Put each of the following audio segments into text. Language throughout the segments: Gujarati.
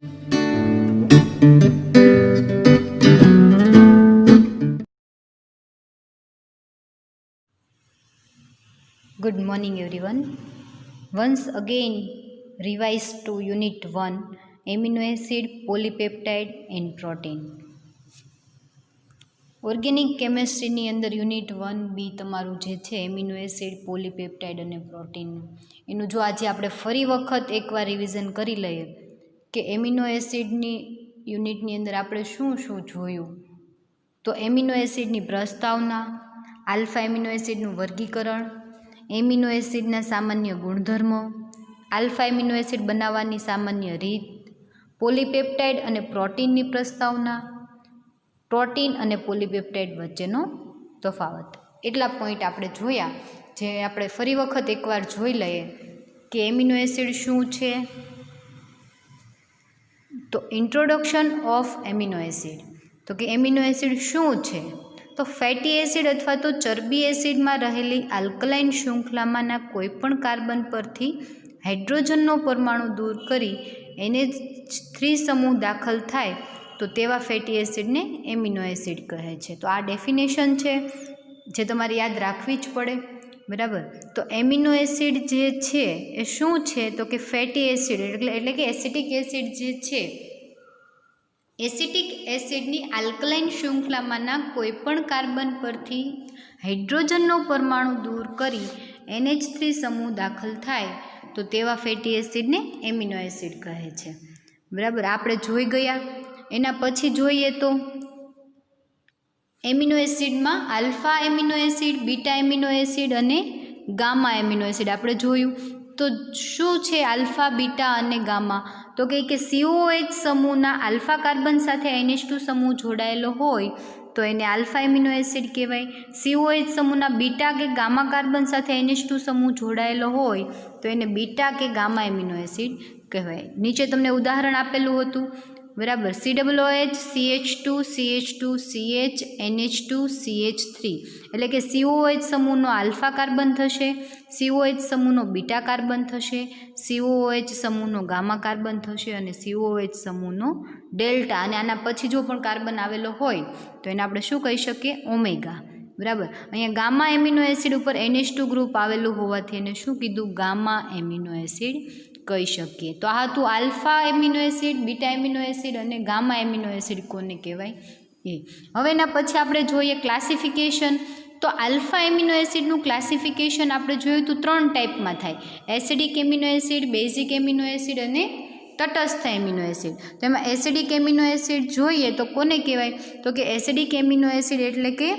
Good morning everyone. Once again revise to unit 1 amino acid, polypeptide and protein. Organic કેમેસ્ટ્રીની અંદર યુનિટ 1B તમારું જે છે એમિનો એસિડ, પોલીપેપ્ટાઇડ અને પ્રોટીનનું એનું જો આજે આપણે ફરી વખત એકવાર રિવિઝન કરી લઈએ કે એમિનો એસિડની યુનિટની અંદર આપણે શું શું જોયું. તો એમિનો એસિડની પ્રસ્તાવના, આલ્ફા એમિનો એસિડનું વર્ગીકરણ, એમિનો એસિડના સામાન્ય ગુણધર્મો, આલ્ફા એમિનો એસિડ બનાવવાની સામાન્ય રીત, પોલીપેપ્ટાઇડ અને પ્રોટીનની પ્રસ્તાવના, પ્રોટીન અને પોલીપેપ્ટાઇડ વચ્ચેનો તફાવત. એટલા પોઈન્ટ આપણે જોયા, જે આપણે ફરી વખત એકવાર જોઈ લઈએ કે એમિનો એસિડ શું છે. તો ઇન્ટ્રોડક્શન ઓફ એમિનો એસિડ, તો કે એમિનો એસિડ શું છે. તો ફેટી એસિડ અથવા તો ચરબી એસિડમાં રહેલી આલ્કલાઇન શૃંખલામાંના કોઈપણ કાર્બન પરથી હાઇડ્રોજનનો પરમાણુ દૂર કરી NH3 સમૂહ દાખલ થાય તો તેવા ફેટી એસિડને એમિનો એસિડ કહે છે. તો આ ડેફિનેશન છે જે તમારે યાદ રાખવી જ પડે, બરાબર. તો એમિનો એસિડ જે છે એ શું છે, તો કે ફેટી એસિડ એટલે કે એસિટિક એસિડ જે છે, એસિટિક એસિડની આલ્કલાઇન શૃંખલામાંના કોઈપણ કાર્બન પરથી હાઇડ્રોજનનો પરમાણુ દૂર કરી NH3 સમૂહ દાખલ થાય તો તેવા ફેટી એસિડને એમિનો એસિડ કહે છે, બરાબર. આપણે જોઈ ગયા. એના પછી જોઈએ તો એમિનો એસિડમાં alpha amino acid, beta amino acid અને ગામા એમિનો એસિડ આપણે જોયું. તો શું છે આલ્ફા, બીટા અને ગામા? તો કે COH સમૂહના આલ્ફા કાર્બન સાથે NH2 સમૂહ જોડાયેલો હોય તો એને આલ્ફા એમિનો એસિડ કહેવાય. COH સમૂહના બીટા કે ગામા કાર્બન સાથે NH2 સમૂહ જોડાયેલો હોય તો એને બીટા કે ગામા એમિનો એસિડ કહેવાય. નીચે તમને ઉદાહરણ આપેલું હતું, બરાબર. COOH, CH2, CH2, CH, NH2, CH3 એટલે કે COH સમૂહનો આલ્ફા કાર્બન થશે, COH સમૂહનો બીટા કાર્બન થશે, COH સમૂહનો ગામા કાર્બન થશે અને COH સમૂહનો ડેલ્ટા. અને આના પછી જો પણ કાર્બન આવેલો હોય તો એને આપણે શું કહી શકીએ? ઓમેગા, બરાબર. અહીંયા ગામા એમિનો એસિડ ઉપર NH2 ગ્રુપ આવેલું હોવાથી એને શું કીધું? ગામા એમિનો એસિડ કહી શકીએ. તો આ હતું alpha amino acid, beta amino acid અને ગામા એમિનો એસિડ કોને કહેવાય એ. હવે એના પછી આપણે જોઈએ ક્લાસિફિકેશન. તો આલ્ફા એમિનો એસિડનું ક્લાસિફિકેશન આપણે જોયું તો 3 ટાઈપમાં થાય: acidic amino acid, basic amino acid અને તટસ્થ એમિનો એસિડ. તો એમાં એસિડિક એમિનો એસિડ જોઈએ તો કોને કહેવાય? તો કે એસિડિક એમિનો એસિડ એટલે કે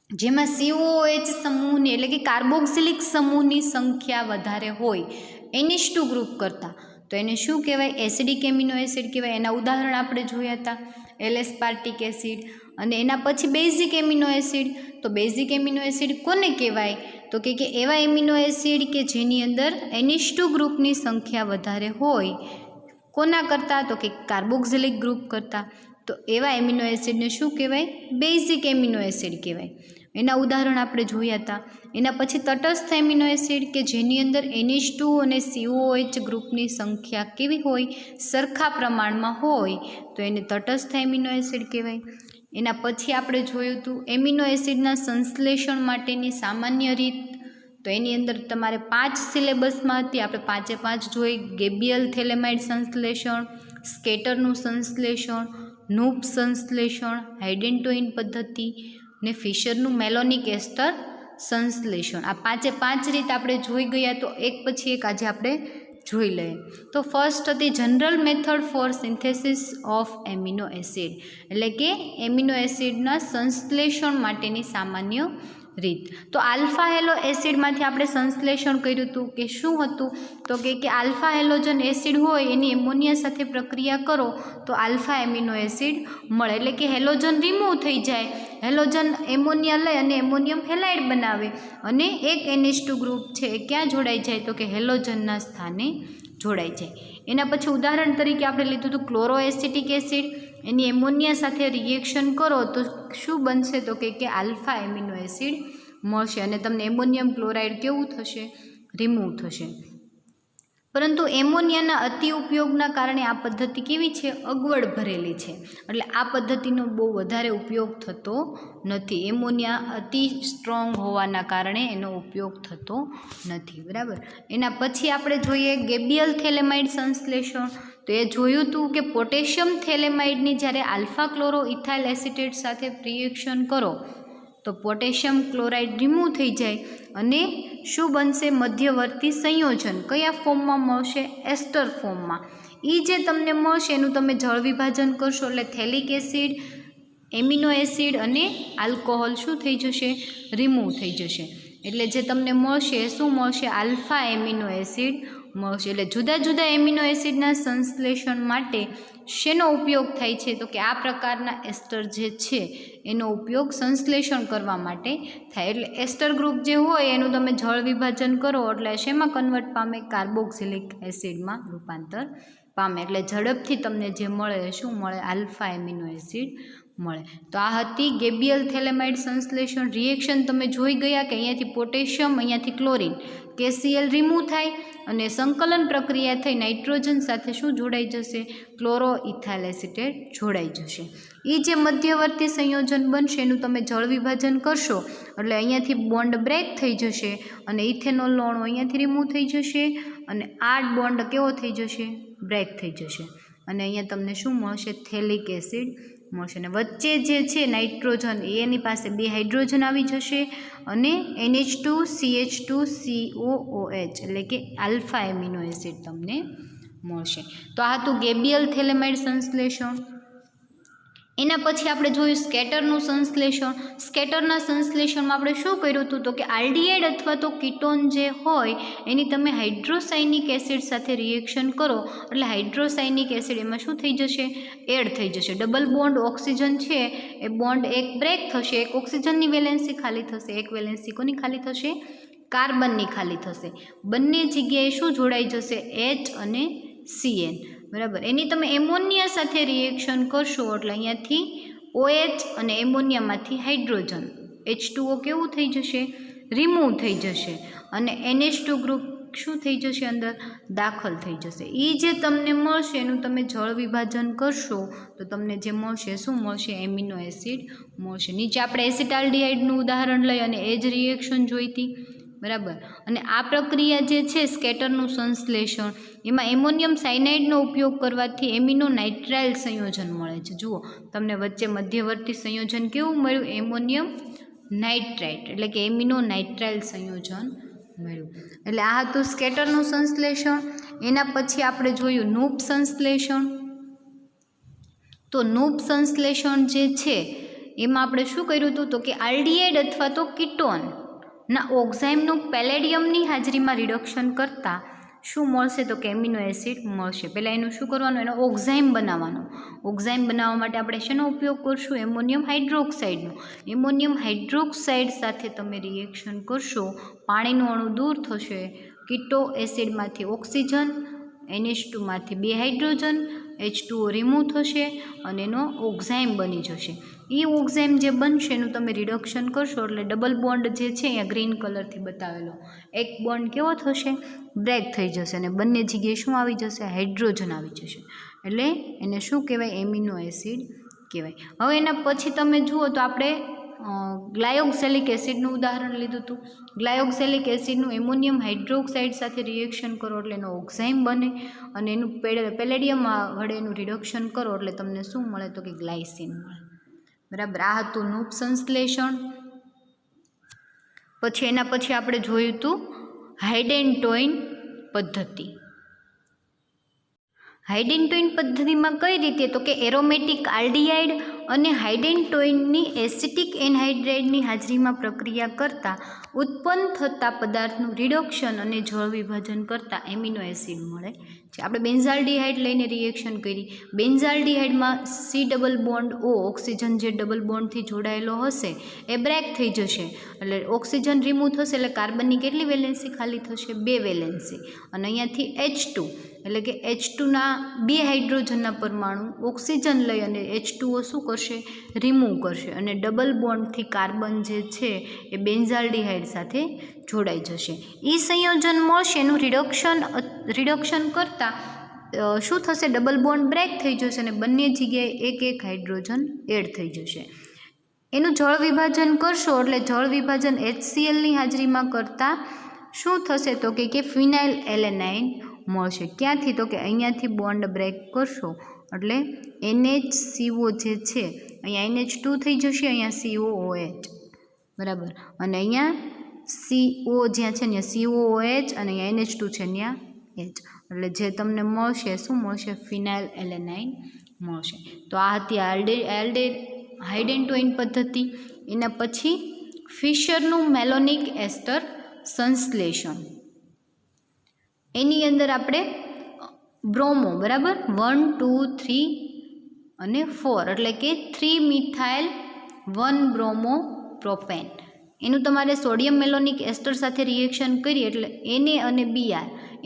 જેમાં COH સમૂહની એટલે કે કાર્બોક્સિલિક સમૂહની સંખ્યા વધારે હોય NH2 ગ્રુપ કરતાં, તો એને શું કહેવાય? એસિડિક એમિનો એસિડ કહેવાય. એના ઉદાહરણ આપણે જોયા હતા, એલ-એસ્પાર્ટિક એસિડ. અને એના પછી બેઝિક એમિનો એસિડ. તો બેઝિક એમિનો એસિડ કોને કહેવાય? તો કે એવા એમિનો એસિડ કે જેની અંદર NH2 ગ્રુપની સંખ્યા વધારે હોય કોના કરતાં? તો કે કાર્બોક્સિલિક ગ્રુપ કરતાં. તો એવા એમિનો એસિડને શું કહેવાય? બેઝિક એમિનો એસિડ કહેવાય. એના ઉદાહરણ આપણે જોયા હતા. એના પછી તટસ્થ એમિનો એસિડ કે જેની અંદર NH2 અને COH ગ્રુપની સંખ્યા કેવી હોય? સરખા પ્રમાણમાં હોય તો એને તટસ્થ એમિનો એસિડ કહેવાય. એના પછી આપણે જોયું હતું એમિનો એસિડના સંશ્લેષણ માટેની સામાન્ય રીત. તો એની અંદર તમારે 5 સિલેબસમાં હતી, આપણે 5 જોઈ. ગેબિયલ થેલેમાઇડ સંશ્લેષણ, સ્કેટરનું સંશ્લેષણ, નૂપ સંશ્લેષણ, હાઇડેન્ટોઇન પદ્ધતિ ને ફિશરનું મેલોનિક એસ્ટર સંશ્લેષણ. આ 5 રીત આપણે જોઈ ગયા. તો એક પછી એક આજે આપણે જોઈ લઈએ. તો ફર્સ્ટ હતી general method for synthesis of amino acid એટલે કે એમિનો એસિડના સંશ્લેષણ માટેની સામાન્ય રીત. તો આલ્ફા હેલો એસિડમાંથી આપણે સંશ્લેષણ કર્યું હતું કે શું હતું? તો કે આલ્ફા હેલોજન એસિડ હોય એની એમોનિયા સાથે પ્રક્રિયા કરો તો આલ્ફા એમિનો એસિડ મળે. એટલે કે હેલોજન રિમૂવ થઈ જાય, હેલોજન એમોનિયા લઈ અને એમોનિયમ હેલાઇડ બનાવે અને એક NH2 ગ્રુપ છે એ ક્યાં જોડાઈ જાય? તો કે હેલોજનના સ્થાને જોડાઈ જાય. એના પછી ઉદાહરણ તરીકે આપણે લીધું હતું ક્લોરોએસિટિક એસિડ. એની એમોનિયા સાથે રિએક્શન કરો તો શું બનશે? તો કે આલ્ફા એમિનો એસિડ મળશે અને તમને એમોનિયમ ક્લોરાઇડ કેવું થશે? રિમૂવ થશે. પરંતુ એમોનિયાના અતિ ઉપયોગના કારણે આ પદ્ધતિ કેવી છે, અગવડ ભરેલી છે. એટલે આ પદ્ધતિનો બહુ વધારે ઉપયોગ થતો નથી. એમોનિયા અતિ સ્ટ્રોંગ હોવાના કારણે એનો ઉપયોગ થતો નથી. બરાબર. એના પછી આપણે જોઈએ ગેબિયલ થેલેમાઇડ સંશ્લેષણ. તો એ જોયું હતું કે પોટેશિયમ થેલેમાઇડની જ્યારે આલ્ફા ક્લોરો ઇથાઇલ એસિટેટ સાથે રિએક્શન કરો તો પોટેશિયમ ક્લોરાઇડ રિમૂવ થઈ જાય અને શું બનશે, મધ્યવર્તી સંયોજન કયા ફોર્મમાં મળશે, એસ્ટર ફોર્મમાં. એ જે તમને મળશે એનું તમે જળ વિભાજન કરશો એટલે થેલિક એસિડ, એમિનો એસિડ અને આલ્કોહોલ શું થઈ જશે, રિમૂવ થઈ જશે. એટલે જે તમને મળશે એ શું મળશે, આલ્ફા એમિનો એસિડ મળશે. એટલે જુદા જુદા એમિનો એસિડના સંશ્લેષણ માટે શેનો ઉપયોગ થાય છે, તો કે આ પ્રકારના એસ્ટર જે છે એનો ઉપયોગ સંશ્લેષણ કરવા માટે થાય. એટલે એસ્ટર ગ્રુપ જે હોય એનું તમે જળ વિભાજન કરો એટલે શેમાં કન્વર્ટ પામે, કાર્બોક્સિલિક એસિડમાં રૂપાંતર પામે. એટલે ઝડપથી તમને જે મળે શું મળે, આલ્ફા એમિનો એસિડ મળે. તો આ હતી ગેબિયલ થેલેમાઇડ સંશ્લેષણ રિએક્શન. તમે જોઈ ગયા કે અહીંયાથી પોટેશિયમ, અહીંયાથી ક્લોરિન, KCl રિમૂવ થાય અને સંકલન પ્રક્રિયા થઈ નાઇટ્રોજન સાથે શું જોડાઈ જશે, ક્લોરો ઇથાઇલ એસિટેટ જોડાઈ જશે. એ જે મધ્યવર્તી સંયોજન બનશે એનું તમે જળ વિભાજન કરશો એટલે અહીંયાથી બોન્ડ બ્રેક થઈ જશે અને ઇથેનોલનો અણુ અહીંયાથી રિમૂવ થઈ જશે અને આ બોન્ડ કેવો થઈ જશે, બ્રેક થઈ જશે અને અહીંયા તમને શું મળશે, થેલિક એસિડ મળશે. અને વચ્ચે જે છે નાઇટ્રોજન એની પાસે 2 હાઇડ્રોજન આવી જશે અને NH2CH2COOH એટલે કે આલ્ફા એમિનો એસિડ તમને મળશે. તો આ હતું ગેબિયલ થેલેમાઇડ સંશ્લેષણ. એના પછી આપણે જોયું સ્કેટરનું સંશ્લેષણ. સ્કેટરના સંશ્લેષણમાં આપણે શું કર્યું હતું, તો કે આલ્ડીહાઇડ અથવા તો કીટોન જે હોય એની તમે હાઇડ્રોસાયનિક એસિડ સાથે રિએક્શન કરો એટલે હાઇડ્રોસાયનિક એસિડ એમાં શું થઈ જશે, એડ થઈ જશે. ડબલ બોન્ડ ઓક્સિજન છે એ બોન્ડ એક બ્રેક થશે, એક ઓક્સિજનની વેલેન્સી ખાલી થશે, એક વેલેન્સી કોની ખાલી થશે, કાર્બનની ખાલી થશે. બંને જગ્યાએ શું જોડાઈ જશે, H અને CN. બરાબર. એની તમે એમોનિયા સાથે રિએક્શન કરશો એટલે અહીંયાથી OH અને એમોનિયામાંથી હાઇડ્રોજન H2O કેવું થઈ જશે, રિમૂવ થઈ જશે અને NH2 ગ્રુપ શું થઈ જશે, અંદર દાખલ થઈ જશે. એ જે તમને મળશે એનું તમે જળ વિભાજન કરશો તો તમને જે મળશે શું મળશે, એમિનો એસિડ મળશે. નીચે આપણે એસિટાલ્ડીહાઇડનું ઉદાહરણ લઈ અને એ જ રિએક્શન જોઈતી. બરાબર. અને આ પ્રક્રિયા જે છે સ્કેટરનું સંશ્લેષણ એમાં એમોનિયમ સાયનાઇડનો ઉપયોગ કરવાથી એમિનો નાઇટ્રાઇલ સંયોજન મળે છે. જુઓ તમને વચ્ચે મધ્યવર્તી સંયોજન કેવું મળ્યું, એમોનિયમ નાઇટ્રાઇટ એટલે કે એમિનો નાઇટ્રાઇલ સંયોજન મળ્યું. એટલે આ હતું સ્કેટરનું સંશ્લેષણ. એના પછી આપણે જોયું નૂપ સંશ્લેષણ. તો નૂપ સંશ્લેષણ જે છે એમાં આપણે શું કર્યું હતું, તો કે આલ્ડીહાઇડ અથવા તો કીટોન ના ઓક્ઝાઇમનું પેલેડિયમની હાજરીમાં રિડક્શન કરતાં શું મળશે, તો કે એમિનો એસિડ મળશે. પહેલાં એનું શું કરવાનું, એનો ઓક્ઝાઇમ બનાવવાનો. ઓક્ઝાઇમ બનાવવા માટે આપણે શેનો ઉપયોગ કરશું, એમોનિયમ હાઇડ્રોક્સાઇડનો. એમોનિયમ હાઇડ્રોક્સાઇડ સાથે તમે રિએક્શન કરશો, પાણીનું અણુ દૂર થશે, કીટો એસિડમાંથી ઓક્સિજન, NH2માંથી 2 હાઇડ્રોજન, H2O રિમૂવ થશે અને એનો ઓક્ઝાઇમ બની જશે. એ ઓક્ઝાઇમ જે બનશે એનું તમે રિડક્શન કરશો એટલે ડબલ બોન્ડ જે છે અહીંયા ગ્રીન કલરથી બતાવેલો એક બોન્ડ કેવો થશે, બ્રેક થઈ જશે અને બંને જગ્યાએ શું આવી જશે, હાઇડ્રોજન આવી જશે. એટલે એને શું કહેવાય, એમિનો એસિડ કહેવાય. હવે એના પછી તમે જુઓ તો આપણે ગ્લાયોક્સેલિક એસિડનું ઉદાહરણ લીધું હતું. ગ્લાયોક્સેલિક એસિડનું એમોનિયમ હાઇડ્રોક્સાઇડ સાથે રિએક્શન કરો એટલે એનો ઓક્ઝાઇમ બને અને એનું પેલેડિયમ વડે એનું રિડક્શન કરો એટલે તમને શું મળે, તો કે ગ્લાયસિન મળે. બરાબર. આ હતું નૂપ સંશ્લેષણ. પછી એના પછી આપણે જોયું હતું હાઇડેન્ટોઇન પદ્ધતિ. હાઇડેન્ટોઇન પદ્ધતિમાં કઈ રીતે, તો કે એરોમેટિક આલ્ડીહાઇડ અને હાઇડેન્ટોઇનની એસિટિક એનહાઇડ્રાઇડની હાજરીમાં પ્રક્રિયા કરતાં ઉત્પન્ન થતા પદાર્થનું રિડક્શન અને જળ વિભાજન કરતાં એમિનો એસિડ મળે છે. આપણે બેન્ઝાલ્ડીહાઇડ લઈને રિએક્શન કરી. બેન્ઝાલ્ડીહાઇડમાં C double bond O oxygen જે ડબલ બોન્ડથી જોડાયેલો હશે એ બ્રેક થઈ જશે એટલે ઓક્સિજન રિમૂવ થશે એટલે કાર્બનની કેટલી વેલેન્સી ખાલી થશે, 2 વેલેન્સી અને અહીંયાથી H2 એટલે કે H2ના 2 હાઇડ્રોજનના પરમાણુ ઓક્સિજન લઈ અને H2O શું કરશે, કરશે, રિમૂવ કરશે અને ડબલ બોન્ડથી કાર્બન જે છે એ બેન્ઝાલ્ડિહાઇડ સાથે જોડાઈ જશે. એ સંયોજન મળશે એનું રિડક્શન કરતાં શું થશે, ડબલ બોન્ડ બ્રેક થઈ જશે અને બંને જગ્યાએ એક એક હાઇડ્રોજન એડ થઈ જશે. એનું જળ વિભાજન કરશો એટલે જળ વિભાજન HClની હાજરીમાં કરતાં શું થશે તો કે ફિનાઇલ એલેનાઇન મળશે. ક્યાંથી તો કે અહીંયાથી બોન્ડ બ્રેક કરશો એટલે NHCO જે છે અહીંયા NH2 થઈ જશે, અહીંયા COOH બરાબર, અને અહીંયા CO જ્યાં છે ત્યાં COOH અને અહીંયા NH2 છે ત્યાં H, એટલે જે તમને મળશે શું મળશે, ફિનાઇલ એલેનાઇન મળશે. તો આ હતી હાઇડેન્ટોઇન પદ્ધતિ. એના પછી ફિશરનું મેલોનિક એસ્ટર સંશ્લેષણ. એની અંદર આપણે બ્રોમો બરાબર 1, 2, 3 અને 4 એટલે કે 3 મિથાઇલ 1 બ્રોમો પ્રોપેન એનું તમારે સોડિયમ મેલોનિક એસ્ટર સાથે રિએક્શન કરીએ એટલે Na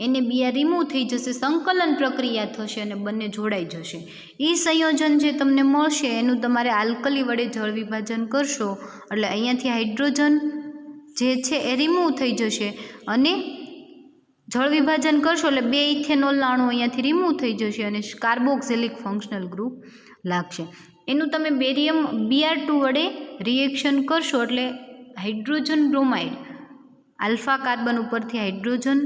અને Br રિમૂવ થઈ જશે, સંકલન પ્રક્રિયા થશે અને બંને જોડાઈ જશે. એ સંયોજન જે તમને મળશે એનું તમારે આલ્કલી વડે જળ વિભાજન કરશો એટલે અહીંયાથી હાઇડ્રોજન જે છે એ રિમૂવ થઈ જશે અને જળ વિભાજન કરશો એટલે 2 ઇથેનોલના અણુ અહીંયાથી રિમૂવ થઈ જશે અને કાર્બોક્સિલિક ફંક્શનલ ગ્રુપ લાગશે. એનું તમે બેરિયમ Br2 વડે રિએક્શન કરશો એટલે હાઇડ્રોજન બ્રોમાઇડ, આલ્ફા કાર્બન ઉપરથી હાઇડ્રોજન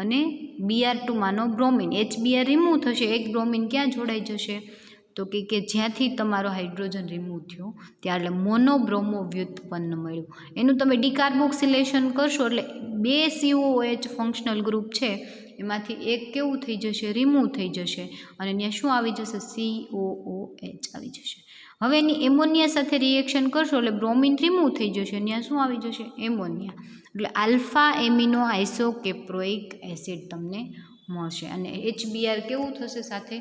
અને Br2 માનો બ્રોમિન, HBr રિમૂવ થશે, એક બ્રોમિન ક્યાં જોડાઈ જશે તો કે જ્યાંથી તમારો હાઇડ્રોજન રિમૂવ થયો ત્યાં એટલે મોનોબ્રોમો વ્યુત્પન્ન મળ્યું. એનું તમે ડિકાર્બોક્સિલેશન કરશો એટલે 2 COOH ફંક્શનલ ગ્રુપ છે એમાંથી એક કેવું થઈ જશે, રિમૂવ થઈ જશે અને ત્યાં શું આવી જશે, COOH આવી જશે. હવે એની એમોનિયા સાથે રિએક્શન કરશો એટલે બ્રોમિન રિમૂવ થઈ જશે, ત્યાં શું આવી જશે, એમોનિયા, એટલે આલ્ફા એમિનો આઇસોકેપ્રોઇક એસિડ તમને મળશે અને HBr કેવું થશે, સાથે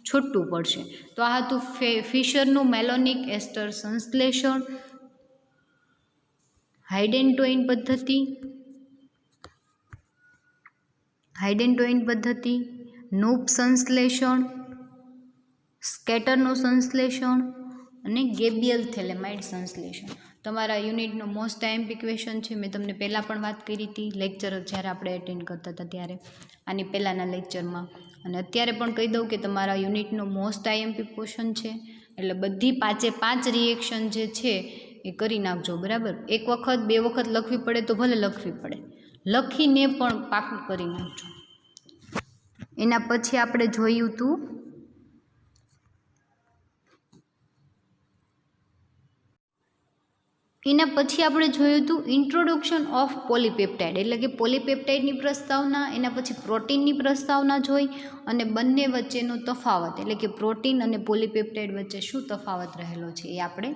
છૂટું પડશે. તો આ હતું ફિશરનું મેલોનિક એસ્ટર સંશ્લેષણ, હાઇડેન્ટોઇન પદ્ધતિ, નૂપ સંશ્લેષણ, સ્કેટરનું સંશ્લેષણ અને ગેબિયલ થેલેમાઇડ સંશ્લેષણ. તમારા યુનિટનો મોસ્ટ આઈએમપી ક્વેશ્ચન છે. મેં તમને પહેલાં પણ વાત કરી હતી લેક્ચર જ્યારે આપણે એટેન્ડ કરતા હતા ત્યારે, આની પહેલાંના લેક્ચરમાં, અને અત્યારે પણ કહી દઉં કે તમારા યુનિટનો મોસ્ટ આઈએમપી ક્વેશ્ચન છે એટલે બધી 5 રિએક્શન જે છે એ કરી નાખજો બરાબર. 1 વખત 2 વખત લખવી પડે તો ભલે લખવી પડે, લખીને પણ પાકું કરી નાખજો. એના પછી આપણે જોયું હતું ઇન્ટ્રોડક્શન ઓફ પોલીપેપ્ટાઇડ એટલે કે પોલીપેપ્ટાઇડની પ્રસ્તાવના, એના પછી પ્રોટીનની પ્રસ્તાવના જોઈ અને બંને વચ્ચેનો તફાવત એટલે કે પ્રોટીન અને પોલીપેપ્ટાઇડ વચ્ચે શું તફાવત રહેલો છે એ આપણે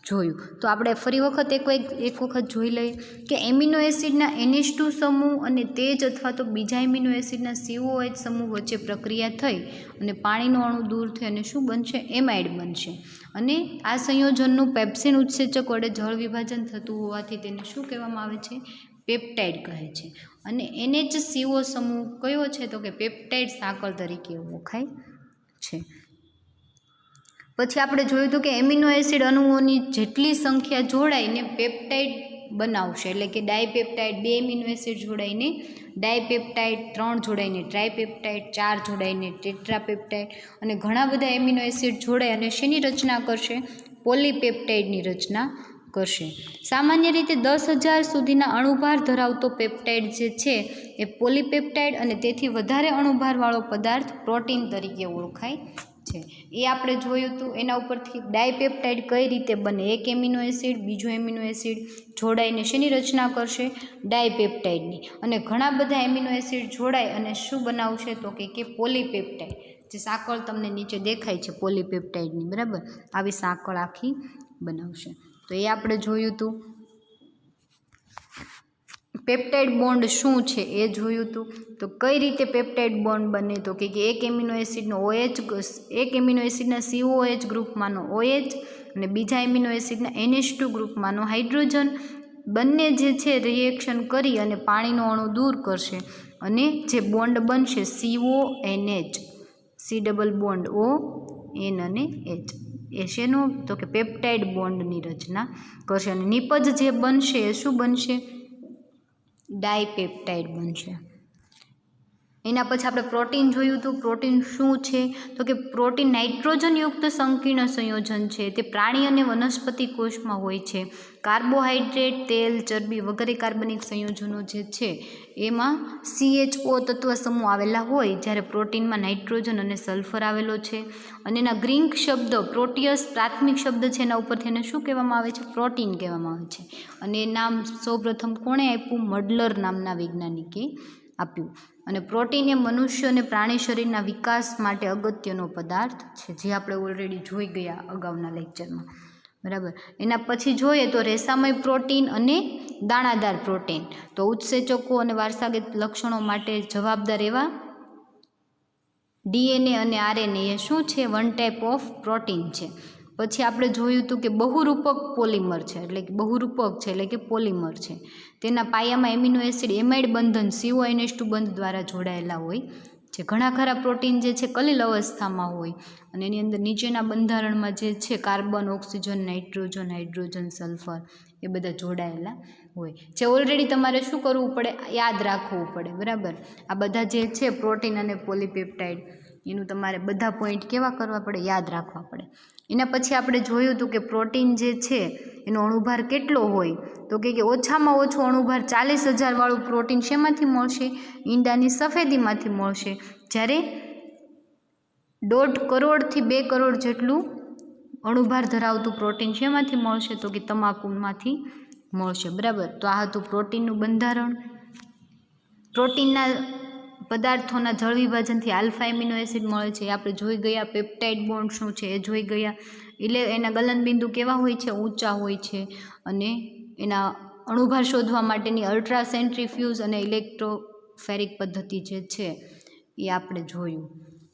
જોયું. તો આપણે ફરી વખત એક વખત જોઈ લઈએ કે એમિનો એસિડના NH2 સમૂહ અને તેજ અથવા તો બીજા એમિનો એસિડના COOH સમૂહ વચ્ચે પ્રક્રિયા થઈ અને પાણીનો અણુ દૂર થઈ અને શું બનશે, એમાઇડ બનશે. અને આ સંયોજનનું પેપ્સિન ઉત્સેચક વડે જળ વિભાજન થતું હોવાથી તેને શું કહેવામાં આવે છે, પેપ્ટાઇડ કહે છે. અને NHCO સમૂહ કયો છે તો કે પેપ્ટાઇડ સાંકળ તરીકે ઓળખાય છે. પછી આપણે જોયું હતું કે એમિનો એસિડ અણુઓની જેટલી સંખ્યા જોડાઈને પેપ્ટાઇડ બનાવશે એટલે કે ડાયપેપ્ટાઇડ, 2 એમિનો એસિડ જોડાઈને ડાયપેપ્ટાઇડ, 3 જોડાઈને ટ્રાયપેપ્ટાઇડ, 4 જોડાઈને ટેટ્રાપેપ્ટાઇડ અને ઘણા બધા એમિનો એસિડ જોડાઈ અને શેની રચના કરશે, પોલીપેપ્ટાઇડની રચના કરશે. સામાન્ય રીતે 10,000 સુધીના અણુભાર ધરાવતો પેપ્ટાઇડ જે છે એ પોલીપેપ્ટાઇડ અને તેથી વધારે અણુભારવાળો પદાર્થ પ્રોટીન તરીકે ઓળખાય છે. એ આપણે જોયું હતું. એના ઉપરથી ડાયપેપ્ટાઇડ કઈ રીતે બને, એક એમિનો એસિડ બીજો એમિનો એસિડ જોડાઈને શેની રચના કરશે, ડાયપેપ્ટાઇડની, અને ઘણા બધા એમિનો એસિડ જોડાય અને શું બનાવશે તો કે પોલીપેપ્ટાઇડ, જે સાંકળ તમને નીચે દેખાય છે પોલીપેપ્ટાઇડની બરાબર, આવી સાંકળ આખી બનાવશે. તો એ આપણે જોયું હતું. પેપ્ટાઇડ બોન્ડ શું છે એ જોયું હતું. તો કઈ રીતે પેપ્ટાઇડ બોન્ડ બને તો કે એક એમિનો એસિડનો એક એમિનો એસિડના COOH ગ્રુપમાંનો OH અને બીજા એમિનો એસિડના NH2 ગ્રુપમાંનો હાઇડ્રોજન બંને જે છે રિએક્શન કરી અને પાણીનો અણુ દૂર કરશે અને જે બોન્ડ બનશે CONH, C double bond O N અને H, એ શેનું? તો કે પેપ્ટાઇડ બોન્ડની રચના કરશે અને નિપજ જે બનશે એ શું બનશે? ડાયપેપ્ટાઇડ બનશે. એના પછી આપણે પ્રોટીન જોયું હતું. પ્રોટીન શું છે? તો કે પ્રોટીન નાઇટ્રોજનયુક્ત સંકીર્ણ સંયોજન છે. તે પ્રાણી અને વનસ્પતિ કોષમાં હોય છે. કાર્બોહાઈડ્રેટ, તેલ, ચરબી વગેરે કાર્બનિક સંયોજનો જે છે એમાં CHO તત્વ સમૂહ આવેલા હોય, જ્યારે પ્રોટીનમાં નાઇટ્રોજન અને સલ્ફર આવેલો છે. અને એના ગ્રીક શબ્દ પ્રોટીયસ પ્રાથમિક શબ્દ છે, એના ઉપરથી એને શું કહેવામાં આવે છે? પ્રોટીન કહેવામાં આવે છે. અને એ નામ સૌપ્રથમ કોણે આપ્યું? મડલર નામના વૈજ્ઞાનિકે આપ્યું. અને પ્રોટીન એ મનુષ્ય અને પ્રાણી શરીરના વિકાસ માટે અગત્યનો પદાર્થ છે, જે આપણે ઓલરેડી જોઈ ગયા અગાઉના લેક્ચરમાં. બરાબર. એના પછી જોઈએ તો રેસામય પ્રોટીન અને દાણાદાર પ્રોટીન. તો ઉત્સેચકો અને વારસાગત લક્ષણો માટે જવાબદાર એવા DNA અને RNA એ શું છે? વન ટાઈપ ઓફ પ્રોટીન છે. પછી આપણે જોયું હતું કે બહુરૂપક પોલિમર છે, એટલે કે બહુરૂપક છે એટલે કે પોલિમર છે. તેના પાયામાં એમિનો એસિડ એમાઇડ બંધન CONH2 બંધ દ્વારા જોડાયેલા હોય છે. ઘણા ખરા પ્રોટીન જે છે કલીલ અવસ્થામાં હોય અને એની અંદર નીચેના બંધારણમાં જે છે carbon, oxygen, nitrogen, hydrogen, sulphur એ બધા જોડાયેલા હોય. જે ઓલરેડી તમારે શું કરવું પડે? યાદ રાખવું પડે. બરાબર. આ બધા જે છે પ્રોટીન અને પોલીપેપ્ટાઇડ એનું તમારે બધા પોઈન્ટ કેવા કરવા પડે? યાદ રાખવા પડે. એના પછી આપણે જોયું હતું કે પ્રોટીન જે છે એનો અણુભાર કેટલો હોય? તો કે ઓછામાં ઓછો અણુભાર 40,000 વાળું પ્રોટીન શેમાંથી મળશે? ઈંડાની સફેદીમાંથી મળશે. જ્યારે 1.5 કરોડથી 2 કરોડ જેટલું અણુભાર ધરાવતું પ્રોટીન શેમાંથી મળશે? તો કે તમાકુમાંથી મળશે. બરાબર. તો આ હતું પ્રોટીનનું બંધારણ. પ્રોટીનના પદાર્થોના જળ વિભાજનથી આલ્ફા એમિનો એસિડ મળે છે, એ આપણે જોઈ ગયા. પેપ્ટાઇડ બોન્ડ શું છે એ જોઈ ગયા. એટલે એના ગલનબિંદુ કેવા હોય છે? ઊંચા હોય છે. અને એના અણુભાર શોધવા માટેની અલ્ટ્રા સેન્ટ્રીફ્યુઝ અને ઇલેક્ટ્રોફેરિક પદ્ધતિ જે છે એ આપણે જોયું.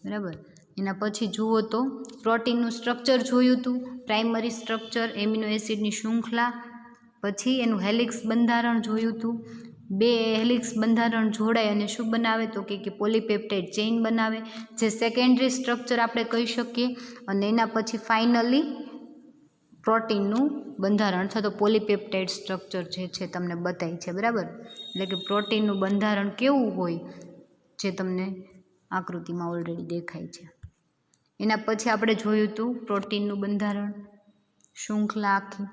બરાબર. એના પછી જુઓ તો પ્રોટીનનું સ્ટ્રક્ચર જોયું હતું. પ્રાઇમરી સ્ટ્રક્ચર, એમિનો એસિડની શૃંખલા. પછી એનું હેલિક્સ બંધારણ જોયું હતું. 2 હેલિક્સ બંધારણ જોડાય અને શું બનાવે? તો કે પોલીપેપ્ટાઇડ ચેઇન બનાવે, જે સેકન્ડરી સ્ટ્રક્ચર આપણે કહી શકીએ. અને એના પછી ફાઇનલી પ્રોટીનનું બંધારણ અથવા તો પોલીપેપ્ટાઇડ સ્ટ્રક્ચર જે છે તમને બતાવી છે. બરાબર. એટલે કે પ્રોટીનનું બંધારણ કેવું હોય જે તમને આકૃતિમાં ઓલરેડી દેખાય છે. એના પછી આપણે જોયું હતું પ્રોટીનનું બંધારણ, શૃંખલા આખી.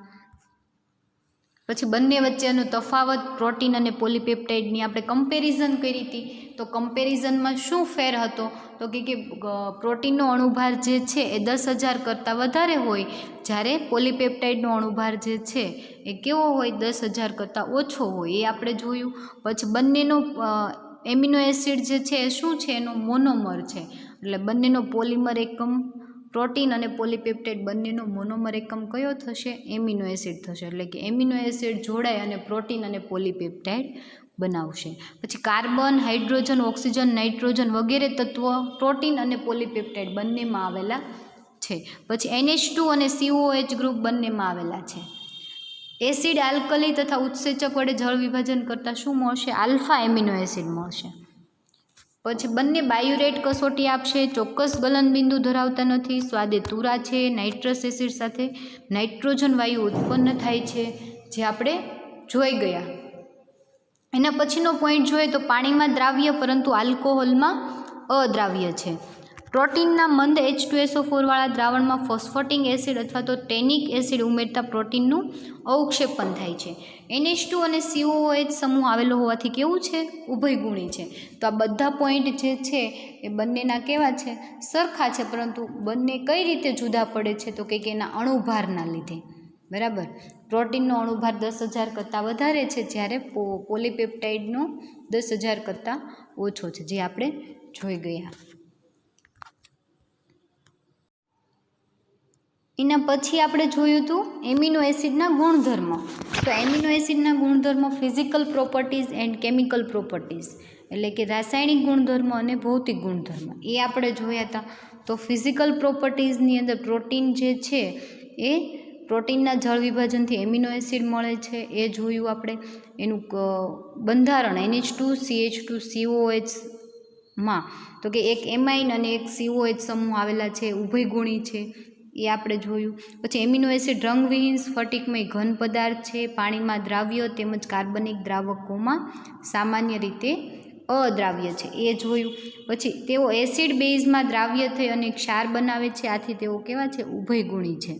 પછી બંને વચ્ચેનો તફાવત પ્રોટીન અને પોલીપેપ્ટાઇડની આપણે કમ્પેરિઝન કરી હતી. તો કમ્પેરિઝનમાં શું ફેર હતો? તો કે પ્રોટીનનો અણુભાર જે છે એ 10,000 કરતાં વધારે હોય, જ્યારે પોલીપેપ્ટાઇડનો અણુભાર જે છે એ કેવો હોય? 10,000 કરતાં ઓછો હોય. એ આપણે જોયું. પછી બંનેનો એમિનો એસિડ જે છે એ શું છે? એનો મોનોમર છે. એટલે બંનેનો પોલિમર એકમ પ્રોટીન અને પોલીપેપ્ટાઇડ બંનેનો મોનોમર એકમ કયો થશે? એમિનો એસિડ થશે. એટલે કે એમિનો એસિડ જોડાય અને પ્રોટીન અને પોલીપેપ્ટાઇડ બનાવશે. પછી કાર્બન, હાઇડ્રોજન, ઓક્સિજન, નાઇટ્રોજન વગેરે તત્વો પ્રોટીન અને પોલીપેપ્ટાઇડ બંનેમાં આવેલા છે. પછી NH2 અને COH ગ્રુપ બંનેમાં આવેલા છે. એસિડ, આલ્કલી તથા ઉત્સેચક વડે જળ વિભાજન કરતાં શું મળશે? આલ્ફા એમિનો એસિડ મળશે. પછી બંને બાયુરેટ કસોટી આપશે. ચોક્કસ ગલનબિંદુ ધરાવતા નથી. સ્વાદે તુરા છે. નાઇટ્રસ એસિડ સાથે નાઇટ્રોજન વાયુ ઉત્પન્ન થાય છે, જે આપણે જોઈ ગયા. એના પછીનો પોઈન્ટ જોઈએ તો પાણીમાં દ્રાવ્ય પરંતુ આલ્કોહોલમાં અદ્રાવ્ય છે. પ્રોટીનના મંદ H2SO4 વાળા દ્રાવણમાં ફોસ્ફેટિક એસિડ અથવા તો ટેનિક એસિડ ઉમેરતા પ્રોટીનનું અવક્ષેપન થાય છે. NH2 અને COOH સમૂહ આવેલો હોવાથી કેવું છે? ઉભયગુણી છે. તો આ બધા પોઈન્ટ જે છે એ બંનેના કેવા છે? સરખા છે, પરંતુ બંને કઈ રીતે જુદા પડે છે? તો કે એના અણુભારના લીધે. બરાબર. પ્રોટીનનો અણુભાર 10,000 કરતાં વધારે છે, જ્યારે પોલીપેપ્ટાઇડનો 10,000 કરતાં ઓછો છે, જે આપણે જોઈ ગયા. એના પછી આપણે જોયું હતું એમિનો એસિડના ગુણધર્મો. તો એમિનો એસિડના ગુણધર્મો physical properties and chemical properties, એટલે કે રાસાયણિક ગુણધર્મો અને ભૌતિક ગુણધર્મો એ આપણે જોયા હતા. તો ફિઝિકલ પ્રોપર્ટીઝની અંદર પ્રોટીન જે છે એ પ્રોટીનના જળ વિભાજનથી એમિનો એસિડ મળે છે, એ જોયું આપણે. એનું બંધારણ NH2 CH2 COH માં તો કે એક એમાઇન અને એક COH સમૂહ આવેલા છે, ઉભયગુણી છે. એ આપણે જોયું. પછી એમિનો એસિડ રંગવિહીન સ્ફટિકમય ઘન પદાર્થ છે, પાણીમાં દ્રાવ્ય તેમજ કાર્બનિક દ્રાવકોમાં સામાન્ય રીતે અદ્રાવ્ય છે, એ જોયું. પછી તેઓ એસિડ બેઝમાં દ્રાવ્ય થઈ અને ક્ષાર બનાવે છે, આથી તેઓ કેવા છે? ઉભયગુણી છે.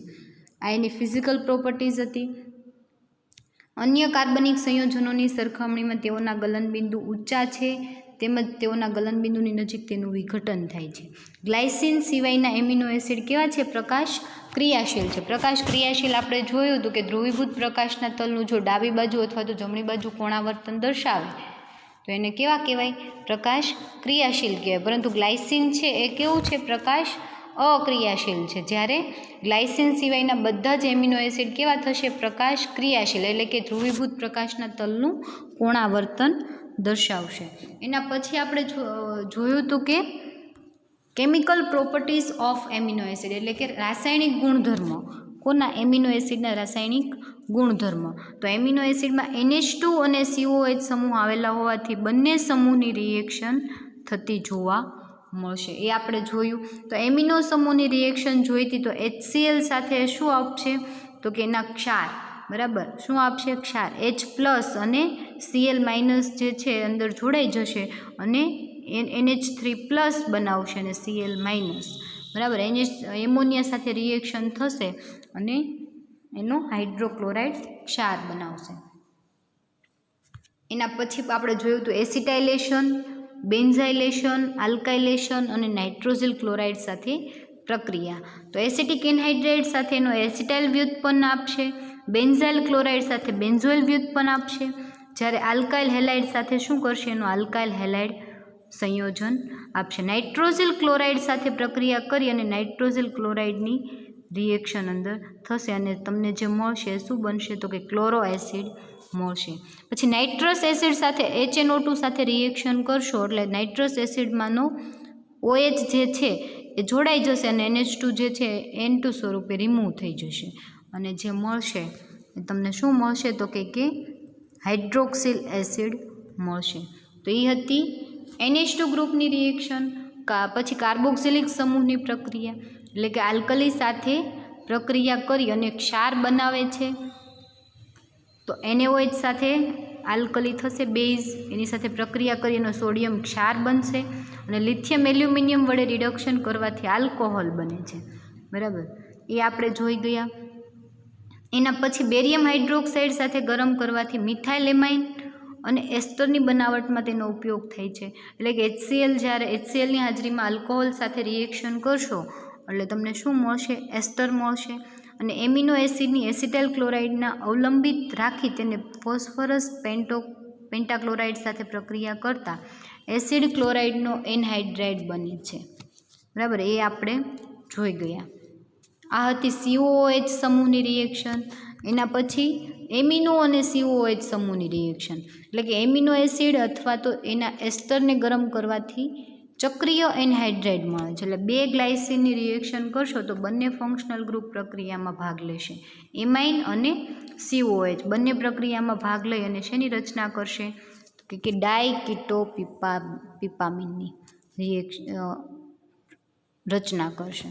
આ એની ફિઝિકલ પ્રોપર્ટીઝ હતી. અન્ય કાર્બનિક સંયોજનોની સરખામણીમાં તેઓના ગલનબિંદુ ઊંચા છે તેમજ તેઓના ગલનબિંદુની નજીક તેનું વિઘટન થાય છે. ગ્લાયસિન સિવાયના એમિનો એસિડ કેવા છે? પ્રકાશ ક્રિયાશીલ છે. પ્રકાશ ક્રિયાશીલ આપણે જોયું હતું કે ધ્રુવીભૂત પ્રકાશના તલનું જો ડાબી બાજુ અથવા તો જમણી બાજુ કોણાવર્તન દર્શાવે તો એને કેવા કહેવાય? પ્રકાશ ક્રિયાશીલ કહેવાય. પરંતુ ગ્લાયસિન છે એ કેવું છે? પ્રકાશ અક્રિયાશીલ છે. જ્યારે ગ્લાયસિન સિવાયના બધા જ એમિનો એસિડ કેવા થશે? પ્રકાશ ક્રિયાશીલ, એટલે કે ધ્રુવીભૂત પ્રકાશના તલનું કોણાવર્તન દર્શાવશે. એના પછી આપણે જોયું હતું કે chemical properties of amino acid, એટલે કે રાસાયણિક ગુણધર્મ. કોના? એમિનો એસિડના રાસાયણિક ગુણધર્મ. તો એમિનો એસિડમાં NH2 અને COH સમૂહ આવેલા હોવાથી બંને સમૂહની રિએક્શન થતી જોવા મળશે, એ આપણે જોયું. તો એમિનો સમૂહની રિએક્શન જોઈતી તો HCl સાથે શું આપશે? તો કે એના ક્ષાર, બરાબર. શું આપશે? ક્ષાર. H+ અને Cl- જે છે અંદર જોડાઈ જશે અને NH3+ બનાવશે અને Cl-, બરાબર. એમોનિયા સાથે રિએક્શન થશે અને એનો હાઇડ્રોક્લોરાઇડ ક્ષાર બનાવશે. એના પછી આપણે જોયું હતું એસિટાઇલેશન, બેન્ઝાઇલેશન, આલ્કાઇલેશન અને નાઇટ્રોઝિલ ક્લોરાઇડ સાથે પ્રક્રિયા. તો એસિટિક એનહાઇડ્રાઇડ સાથે એનો એસિટાઇલ વ્યુત્પન્ન આપશે, બેન્ઝાઇલ ક્લોરાઇડ સાથે બેન્ઝોઇલ વ્યુત્પન્ન આપશે, જ્યારે આલ્કાઇલ હેલાઇડ સાથે શું કરશે? એનું આલ્કાઇલ હેલાઇડ સંયોજન આપશે. નાઇટ્રોઝિલ ક્લોરાઇડ સાથે પ્રક્રિયા કરી અને નાઇટ્રોઝિલ ક્લોરાઇડની રિએક્શન અંદર થશે અને તમને જે મળશે શું બનશે? તો કે ક્લોરો એસિડ મળશે. પછી નાઇટ્રસ એસિડ સાથે HNO2 સાથે રિએક્શન કરશો એટલે નાઇટ્રસ એસિડમાંનો OH જે છે એ જોડાઈ જશે અને NH2 જે છે N2 સ્વરૂપે રિમૂવ થઈ જશે અને જે મળશે એ તમને શું મળશે? તો કે હાઇડ્રોક્સિલ એસિડ મળશે. તો એ હતી NH2 ગ્રુપની રિએક્શન. પછી કાર્બોક્સિલિક સમૂહની પ્રક્રિયા, એટલે કે આલ્કલી સાથે પ્રક્રિયા કરી અને ક્ષાર બનાવે છે. તો NaOH સાથે આલ્કલી થશે બેઝ, એની સાથે પ્રક્રિયા કરી એનો સોડિયમ ક્ષાર બનશે અને લિથિયમ એલ્યુમિનિયમ વડે રિડક્શન કરવાથી આલ્કોહોલ બને છે, બરાબર. એ આપણે જોઈ ગયા. એના પછી બેરિયમ હાઇડ્રોક્સાઇડ સાથે ગરમ કરવાથી મિથાઇલ એમાઇન અને એસ્ટરની બનાવટમાં તેનો ઉપયોગ થાય છે. એટલે કે HCl, જ્યારે HClની હાજરીમાં આલ્કોહોલ સાથે રિએક્શન કરશો એટલે તમને શું મળશે? એસ્ટર મળશે. અને એમિનો એસિડની એસિટાઇલ ક્લોરાઇડના અવલંબિત રાખી તેને ફોસ્ફરસ પેન્ટાક્લોરાઇડ સાથે પ્રક્રિયા કરતાં એસિડ ક્લોરાઇડનો એનહાઇડ્રાઇડ બને છે, બરાબર. એ આપણે જોઈ ગયા. આ હતી COOH સમૂહની રિએક્શન. એના પછી એમિનો અને COOH સમૂહની રિએક્શન, એટલે કે એમિનો એસિડ અથવા તો એના એસ્ટરને ગરમ કરવાથી ચક્રીય એનહાઇડ્રાઇડ મળે છે. એટલે બે ગ્લાયસિનની રિએક્શન કરશો તો બંને ફંક્શનલ ગ્રુપ પ્રક્રિયામાં ભાગ લેશે. એમાઇન અને COOH બંને પ્રક્રિયામાં ભાગ લઈ અને શેની રચના કરશે? કે ડાયકીટોપિપામીનની રચના કરશે.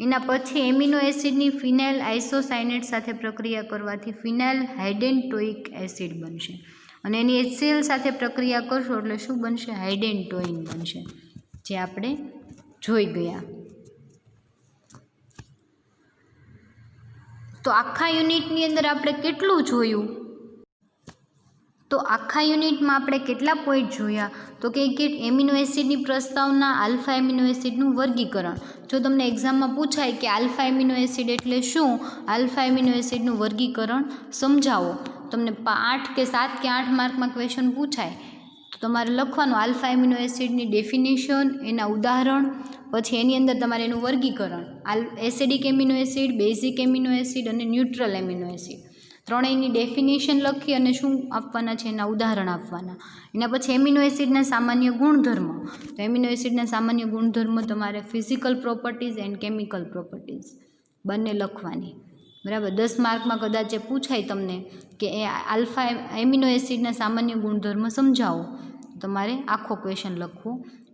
એના પછી એમિનો એસિડની ફિનાઇલ આઇસોસાયનેટ સાથે પ્રક્રિયા કરવાથી ફિનાઇલ હાઇડેન્ટોઇક એસિડ બનશે અને એની HCl સાથે પ્રક્રિયા કરશો એટલે શું બનશે? હાઇડેન્ટોઇન બનશે, જે આપણે જોઈ ગયા. તો આખા યુનિટની અંદર આપણે કેટલું જોયું? તો આખા યુનિટમાં આપણે કેટલા પોઈન્ટ જોયા? તો કે એમિનો એસિડની પ્રસ્તાવના, આલ્ફા એમિનો એસિડનું વર્ગીકરણ. જો તમને એક્ઝામમાં પૂછાય કે આલ્ફા એમિનો એસિડ એટલે શું, આલ્ફા એમિનો એસિડનું વર્ગીકરણ સમજાવો, તમને 8 કે 7 કે 8 માર્કમાં ક્વેશ્ચન પૂછાય તો તમારે લખવાનું આલ્ફા એમિનો એસિડની ડેફિનેશન, એના ઉદાહરણ, પછી એની અંદર તમારે એનું વર્ગીકરણ, acidic amino acid, basic amino acid અને ન્યુટ્રલ એમિનો એસિડ, ત્રણેયની ડેફિનેશન લખી અને શું આપવાના છે? એના ઉદાહરણ આપવાના. એના પછી એમિનો એસિડના સામાન્ય ગુણધર્મ. તો એમિનો એસિડના સામાન્ય ગુણધર્મ તમારે physical properties and chemical properties બંને લખવાની, બરાબર. 10 માર્કમાં કદાચ એ પૂછાય તમને કે એ આલ્ફા એમિનો એસિડના સામાન્ય ગુણધર્મ સમજાવો, તમારે આખો ક્વેશ્ચન લખવો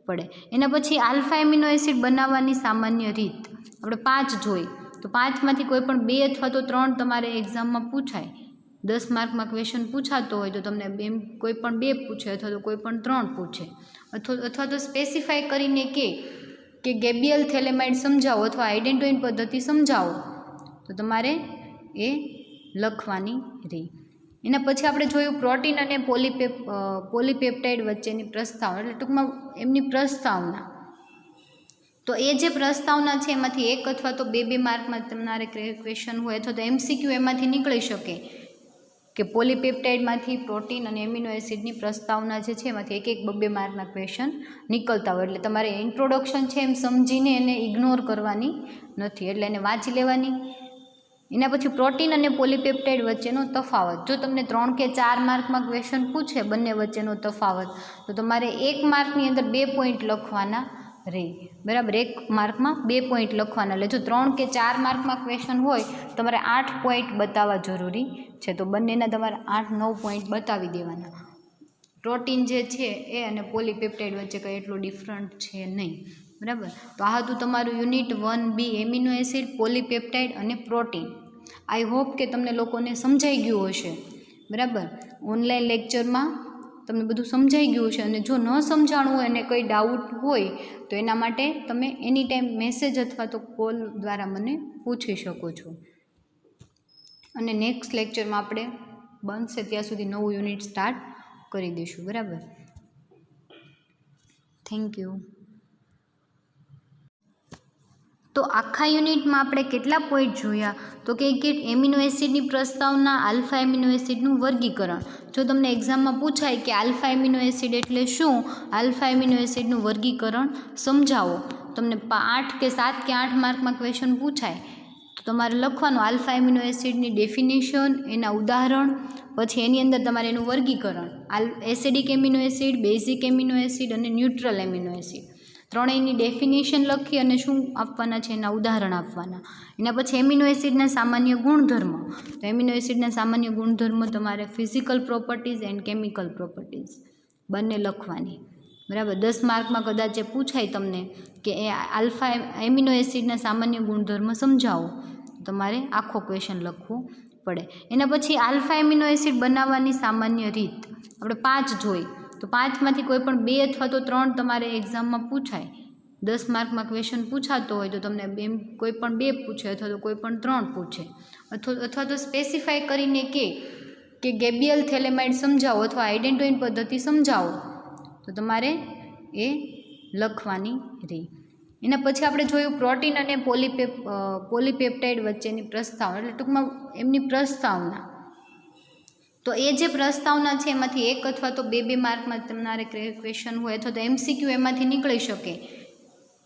પડે. એના પછી આલ્ફા એમિનો એસિડ બનાવવાની સામાન્ય રીત આપણે 5 જોઈ. તો 5માંથી કોઈ પણ 2 અથવા તો 3 તમારે એક્ઝામમાં પૂછાય. 10 માર્કમાં ક્વેશ્ચન પૂછાતો હોય તો તમને કોઈ પણ 2 પૂછે અથવા તો કોઈ પણ 3 પૂછે, અથવા તો સ્પેસિફાય કરીને કે ગેબિયલ થેલેમાઇડ સમજાવો અથવા આઇડેન્ટોઇન પદ્ધતિ સમજાવો, તો તમારે એ લખવાની રહી. એના પછી આપણે જોયું પ્રોટીન અને પોલીપેપ્ટાઇડ વચ્ચેની પ્રસ્તાવના, એટલે ટૂંકમાં એમની પ્રસ્તાવના. તો એ જે પ્રસ્તાવના છે એમાંથી 1 અથવા તો 2 માર્કમાં તમારે ક્વેશ્ચન હોય અથવા તો MCQ એમાંથી નીકળી શકે કે પોલીપેપ્ટાઇડમાંથી પ્રોટીન અને એમિનો એસિડની પ્રસ્તાવના જે છે એમાંથી 1-2 માર્કના ક્વેશ્ચન નીકળતા હોય. એટલે તમારે ઇન્ટ્રોડક્શન છે એમ સમજીને એને ઇગ્નોર કરવાની નથી, એટલે એને વાંચી લેવાની. એના પછી પ્રોટીન અને પોલીપેપ્ટાઇડ વચ્ચેનો તફાવત. જો તમને 3 કે 4 માર્કમાં ક્વેશ્ચન પૂછે બંને વચ્ચેનો તફાવત, તો તમારે 1 માર્કની અંદર 2 પોઈન્ટ લખવાના રહે. બરાબર, 1 માર્કમાં 2 પોઈન્ટ લખવાના. એટલે જો 3 કે 4 માર્કમાં ક્વેશ્ચન હોય તમારે 8 પોઈન્ટ બતાવવા જરૂરી છે. તો બંનેના તમારે 8-9 પોઈન્ટ બતાવી દેવાના. પ્રોટીન જે છે એ અને પોલીપેપ્ટાઇડ વચ્ચે કંઈ એટલો ડિફરન્ટ છે નહીં. બરાબર, તો આ હતું તમારું unit 1B amino acid, polypeptide અને પ્રોટીન. આઈ હોપ કે તમને લોકોને સમજાઈ ગયું હશે. બરાબર, ઓનલાઈન લેક્ચરમાં તમને બધું સમજાઈ ગયું હશે. અને જો ન સમજાણું હોય અને કંઈ ડાઉટ હોય તો એના માટે તમે એની ટાઈમ મેસેજ અથવા તો કોલ દ્વારા મને પૂછી શકો છો. અને નેક્સ્ટ લેક્ચરમાં આપણે બનશે ત્યાં સુધી નવું યુનિટ સ્ટાર્ટ કરી દઈશું. બરાબર, થેન્ક યુ. તો આખા યુનિટમાં આપણે કેટલા પોઈન્ટ જોયા? તો કે એમિનો એસિડની પ્રસ્તાવના, આલ્ફા એમિનો એસિડનું વર્ગીકરણ. જો તમને એક્ઝામમાં પૂછાય કે આલ્ફા એમિનો એસિડ એટલે શું, આલ્ફા એમિનો એસિડનું વર્ગીકરણ સમજાવો, તમને 8 કે 7 કે 8 માર્કમાં ક્વેશ્ચન પૂછાય તો તમારે લખવાનું આલ્ફા એમિનો એસિડની ડેફિનેશન, એના ઉદાહરણ, પછી એની અંદર તમારે એનું વર્ગીકરણ, acidic amino acid, basic amino acid અને ન્યુટ્રલ એમિનો એસિડ, ત્રણેયની ડેફિનેશન લખી અને શું આપવાના છે એના ઉદાહરણ આપવાના. એના પછી એમિનો એસિડના સામાન્ય ગુણધર્મ. તો એમિનો એસિડના સામાન્ય ગુણધર્મ તમારે physical properties and chemical properties બંને લખવાની. બરાબર, 10 માર્કમાં કદાચ એ પૂછાય તમને કે એ આલ્ફા એમિનો એસિડના સામાન્ય ગુણધર્મ સમજાવો, તમારે આખો ક્વેશ્ચન લખવો પડે. એના પછી આલ્ફા એમિનો એસિડ બનાવવાની સામાન્ય રીત આપણે 5 જોઈ. તો 5માંથી કોઈ પણ 2 અથવા તો 3 તમારે એક્ઝામમાં પૂછાય. 10 માર્કમાં ક્વેશ્ચન પૂછાતો હોય તો તમને કોઈ પણ 2 પૂછે અથવા તો કોઈ પણ 3 પૂછે, અથવા તો સ્પેસિફાય કરીને કે ગેબિયલ થેલેમાઇડ સમજાવો અથવા આઇડેન્ટોઇન પદ્ધતિ સમજાવો, તો તમારે એ લખવાની રહી. એના પછી આપણે જોયું પ્રોટીન અને પોલીપેપ્ટાઇડ વચ્ચેની પ્રસ્તાવના, એટલે ટૂંકમાં એમની પ્રસ્તાવના. તો એ જે પ્રસ્તાવના છે એમાંથી 1 અથવા તો 2 માર્કમાં તમારે ક્વેશ્ચન હોય અથવા તો MCQ એમાંથી નીકળી શકે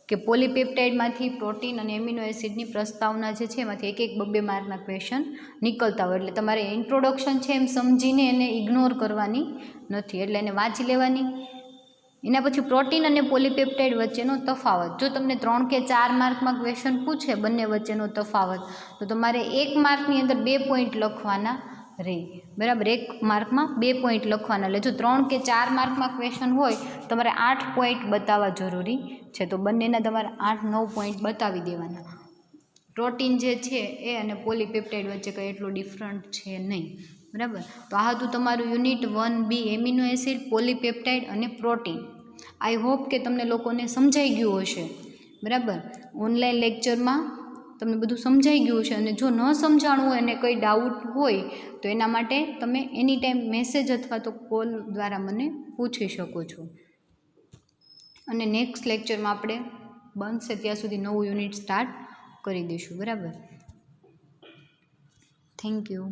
કે પોલીપેપ્ટાઇડમાંથી પ્રોટીન અને એમિનો એસિડની પ્રસ્તાવના જે છે એમાંથી 1-2 માર્કના ક્વેશ્ચન નીકળતા હોય. એટલે તમારે ઇન્ટ્રોડક્શન છે એમ સમજીને એને ઇગ્નોર કરવાની નથી, એટલે એને વાંચી લેવાની. એના પછી પ્રોટીન અને પોલીપેપ્ટાઇડ વચ્ચેનો તફાવત. જો તમને 3 કે 4 માર્કમાં ક્વેશ્ચન પૂછે બંને વચ્ચેનો તફાવત, તો તમારે 1 માર્કની અંદર 2 પોઈન્ટ લખવાના રહે. બરાબર, 1 માર્કમાં 2 પોઈન્ટ લખવાના. એટલે જો 3 કે 4 માર્કમાં ક્વેશ્ચન હોય તમારે 8 પોઈન્ટ બતાવવા જરૂરી છે. તો બંનેના તમારે 8-9 પોઈન્ટ બતાવી દેવાના. પ્રોટીન જે છે એ અને પોલીપેપ્ટાઇડ વચ્ચે કંઈ એટલો ડિફરન્ટ છે નહીં. બરાબર, તો આ હતું તમારું unit 1B amino acid, polypeptide અને પ્રોટીન. આઈ હોપ કે તમને લોકોને સમજાઈ ગયું હશે. બરાબર, ઓનલાઈન લેક્ચરમાં તમને બધું સમજાઈ ગયું હશે. અને જો ન સમજાણું હોય અને કંઈ ડાઉટ હોય તો એના માટે તમે એની ટાઈમ મેસેજ અથવા તો કોલ દ્વારા મને પૂછી શકો છો. અને નેક્સ્ટ લેક્ચરમાં આપણે બનશે ત્યાં સુધી નવું યુનિટ સ્ટાર્ટ કરી દઈશું. બરાબર, થેન્ક યુ.